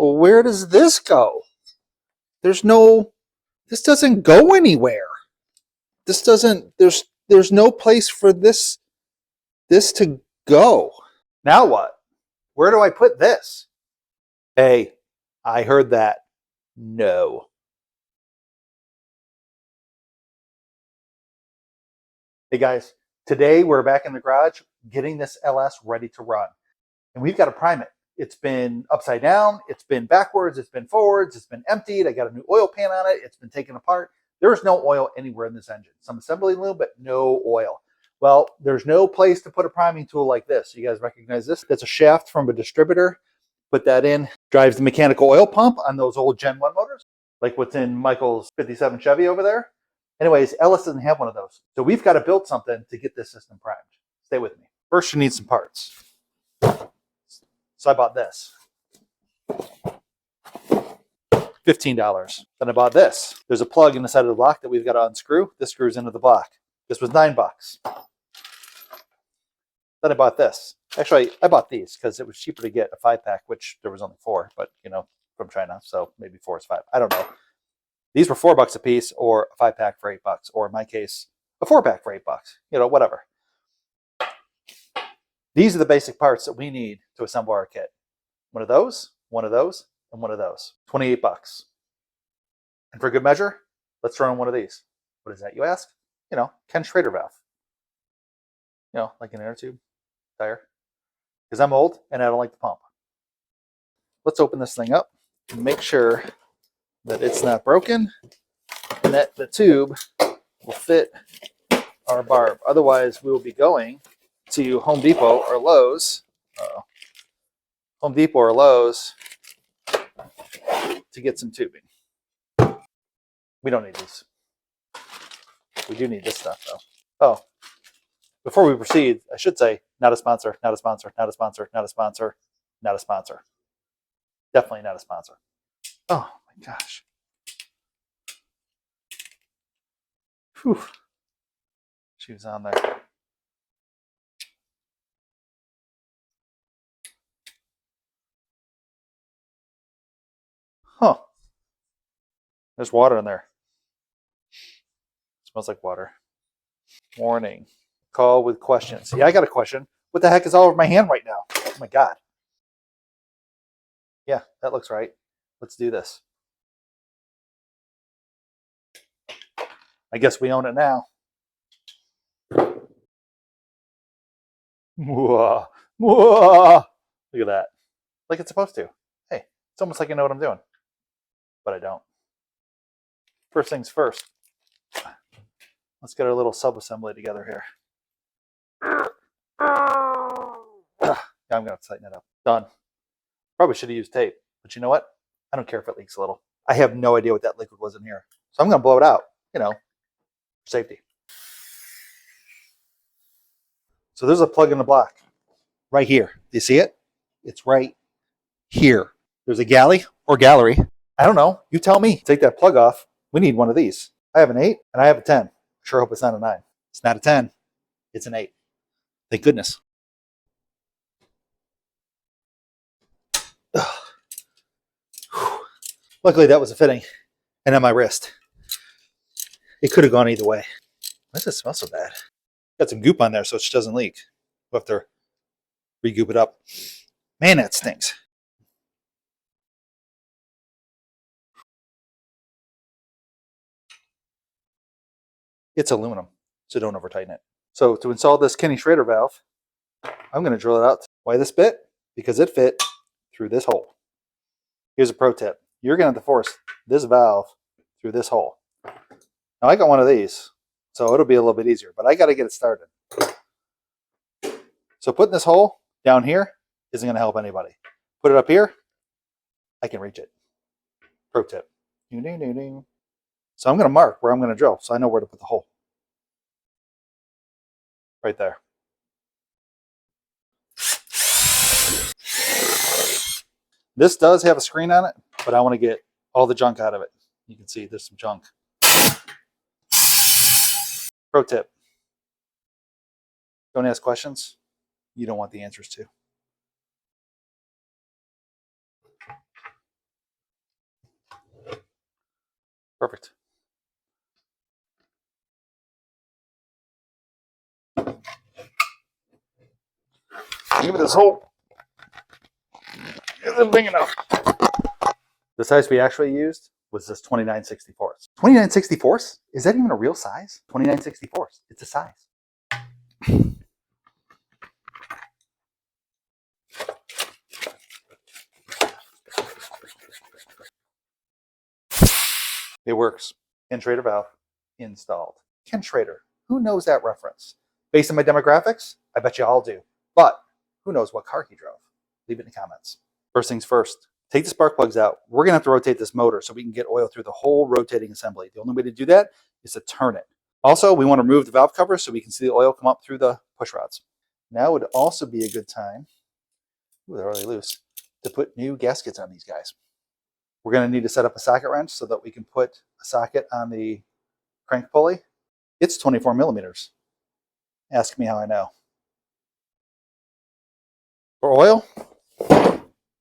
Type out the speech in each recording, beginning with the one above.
Well, where does this go? This doesn't go anywhere. There's no place for this to go. Now what? Where do I put this? Hey, I heard that. No. Hey guys, today we're back in the garage getting this LS ready to run. And we've got to prime it. It's been upside down, it's been backwards, it's been forwards, it's been emptied. I got a new oil pan on it, it's been taken apart. There's no oil anywhere in this engine. Some assembly lube, but no oil. Well, there's no place to put a priming tool like this. You guys recognize this? That's a shaft from a distributor. Put that in, drives the mechanical oil pump on those old Gen 1 motors, like what's in Michael's 57 Chevy over there. Anyways, Ellis doesn't have one of those. So we've got to build something to get this system primed. Stay with me. First, you need some parts. So I bought this. $15. Then I bought this. There's a plug in the side of the block that we've got to unscrew. This screws into the block. This was $9. Then I bought this. Actually, I bought these because it was cheaper to get a 5-pack, which there was only 4, but you know, from China, so maybe 4 is 5. I don't know. These were $4 a piece, or a 5-pack for $8, or in my case, a 4-pack for $8. You know, whatever. These are the basic parts that we need to assemble our kit. One of those, and one of those. $28. And for good measure, let's throw in one of these. What is that, you ask? You know, Schrader Valve. You know, like an inner tube tire. Because I'm old and I don't like the pump. Let's open this thing up and make sure that it's not broken and that the tube will fit our barb. Otherwise, we will be going to Home Depot or Lowe's. Home Depot or Lowe's to get some tubing. We don't need these. We do need this stuff though. Oh, before we proceed, I should say, not a sponsor, not a sponsor, not a sponsor, not a sponsor, not a sponsor. Definitely not a sponsor. Oh my gosh. Whew. She was on there. Huh. There's water in there. It smells like water. Warning. Call with questions. Yeah, I got a question. What the heck is all over my hand right now? Oh my God. Yeah, that looks right. Let's do this. I guess we own it now. Whoa. Whoa. Look at that. Like it's supposed to. Hey, it's almost like I know what I'm doing. But I don't. First things first. Let's get our little sub-assembly together here. Yeah, I'm going to tighten it up. Done. Probably should have used tape. But you know what? I don't care if it leaks a little. I have no idea what that liquid was in here. So I'm going to blow it out, you know, for safety. So there's a plug in the block right here. Do you see it? It's right here. There's a galley or gallery. I don't know. You tell me. Take that plug off. We need one of these. I have an 8 and I have a 10. Sure hope it's not a 9. It's not a 10. It's an 8. Thank goodness. Luckily that was a fitting and on my wrist. It could have gone either way. Why does it smell so bad? Got some goop on there so it doesn't leak. We'll have to re-goop it up. Man, that stinks. It's aluminum, so don't over tighten it. So to install this Schrader valve, I'm going to drill it out. Why this bit? Because it fit through this hole. Here's a pro tip. You're going to have to force this valve through this hole. Now I got one of these, so it'll be a little bit easier, but I got to get it started. So putting this hole down here isn't going to help anybody. Put it up here, I can reach it. Pro tip. So I'm going to mark where I'm going to drill so I know where to put the hole. Right there. This does have a screen on it, but I want to get all the junk out of it. You can see there's some junk. Pro tip. Don't ask questions you don't want the answers to. Perfect. Give it this hole. Is it big enough? The size we actually used was this 29/64. 29/64? Is that even a real size? 29/64. It's a size. It works. Ken Schrader Valve installed. Ken Schrader. Who knows that reference? Based on my demographics, I bet you all do. But who knows what car he drove? Leave it in the comments. First things first, take the spark plugs out. We're going to have to rotate this motor so we can get oil through the whole rotating assembly. The only way to do that is to turn it. Also, we want to remove the valve cover so we can see the oil come up through the push rods. Now would also be a good time, ooh, they're already loose, to put new gaskets on these guys. We're going to need to set up a socket wrench so that we can put a socket on the crank pulley. It's 24 millimeters. Ask me how I know. For oil,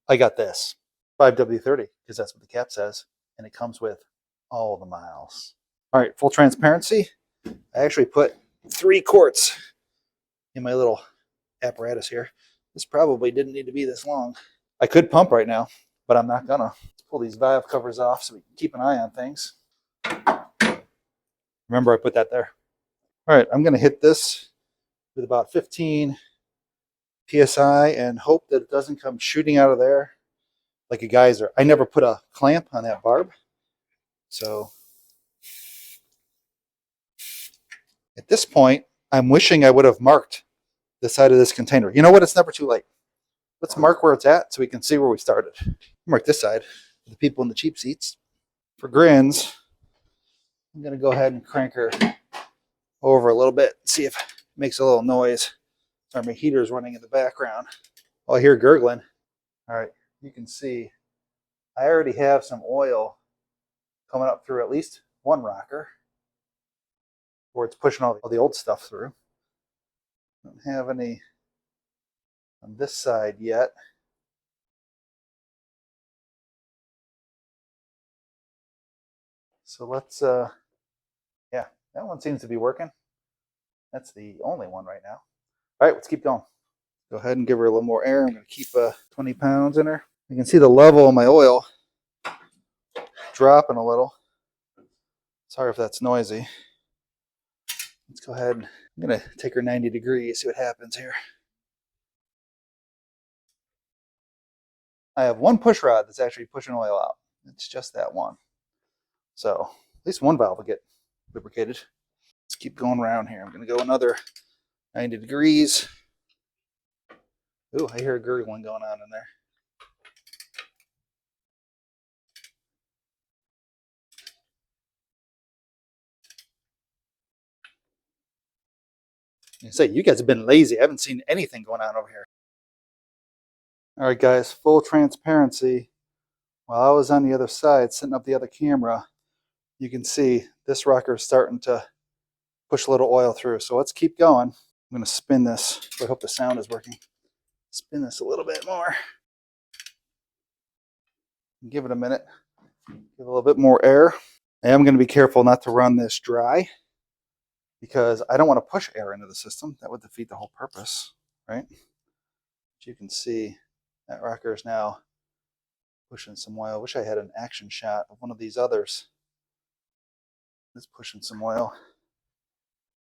I got this 5W30 because that's what the cap says, and it comes with all the miles. All right, full transparency. I actually put 3 quarts in my little apparatus here. This probably didn't need to be this long. I could pump right now, but I'm not gonna. Let's pull these valve covers off so we can keep an eye on things. Remember, I put that there. All right, I'm gonna hit this with about 15 PSI and hope that it doesn't come shooting out of there like a geyser. I never put a clamp on that barb, so at this point, I'm wishing I would have marked the side of this container. You know what? It's never too late. Let's mark where it's at so we can see where we started. Mark this side for the people in the cheap seats. For grins, I'm going to go ahead and crank her over a little bit, see if it makes a little noise. Sorry, my heater's running in the background. Oh, I hear gurgling. All right, you can see I already have some oil coming up through at least one rocker, where it's pushing all the old stuff through. Don't have any on this side yet. So let's, yeah, that one seems to be working. That's the only one right now. All right, let's keep going. Go ahead and give her a little more air. I'm going to keep 20 pounds in her. You can see the level of my oil dropping a little. Sorry if that's noisy. Let's go ahead. I'm going to take her 90 degrees, see what happens here. I have one push rod that's actually pushing oil out. It's just that one. So at least one valve will get lubricated. Let's keep going around here. I'm going to go another 90 degrees. Ooh, I hear a gurgling going on in there. I say, you guys have been lazy. I haven't seen anything going on over here. All right, guys, full transparency. While I was on the other side, setting up the other camera, you can see this rocker is starting to push a little oil through. So let's keep going. I'm going to spin this. I hope the sound is working. Spin this a little bit more. Give it a minute. Give it a little bit more air. I am going to be careful not to run this dry because I don't want to push air into the system. That would defeat the whole purpose, right? But you can see that rocker is now pushing some oil. I wish I had an action shot of one of these others. It's pushing some oil.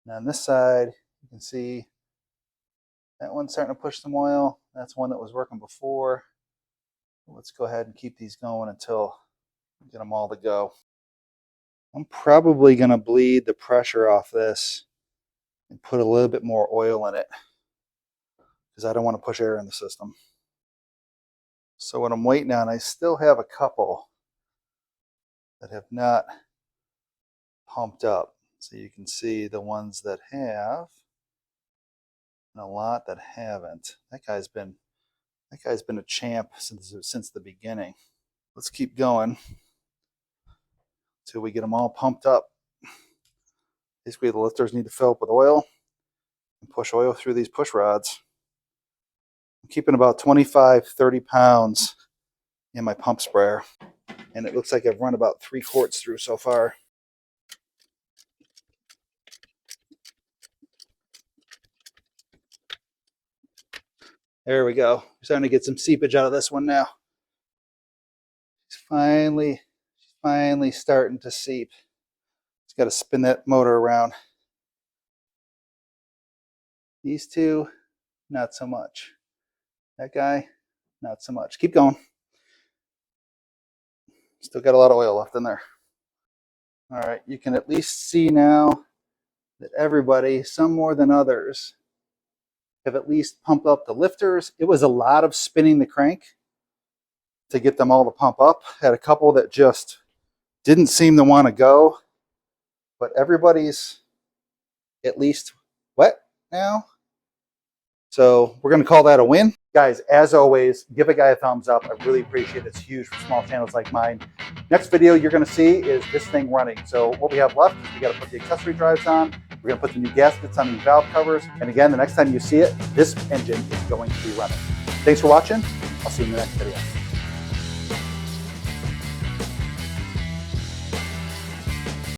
Now on this side, you can see that one's starting to push some oil. That's one that was working before. Let's go ahead and keep these going until we get them all to go. I'm probably going to bleed the pressure off this and put a little bit more oil in it because I don't want to push air in the system. So what I'm waiting on, I still have a couple that have not pumped up. So you can see the ones that have and a lot that haven't. That guy's been a champ since the beginning. Let's keep going until we get them all pumped up. Basically, the lifters need to fill up with oil and push oil through these push rods. I'm keeping about 25, 30 pounds in my pump sprayer. And it looks like I've run about 3 quarts through so far. There we go. We're starting to get some seepage out of this one now. She's finally starting to seep. Just got to spin that motor around. These two, not so much. That guy, not so much. Keep going. Still got a lot of oil left in there. All right, you can at least see now that everybody, some more than others, have at least pumped up the lifters. It was a lot of spinning the crank to get them all to pump up. Had a couple that just didn't seem to want to go, but everybody's at least wet now. So we're going to call that a win. Guys, as always, give a guy a thumbs up. I really appreciate it. It's huge for small channels like mine. Next video you're going to see is this thing running. So what we have left is we got to put the accessory drives on. We're going to put the new gaskets on these valve covers. And again, the next time you see it, this engine is going to be running. Thanks for watching. I'll see you in the next video.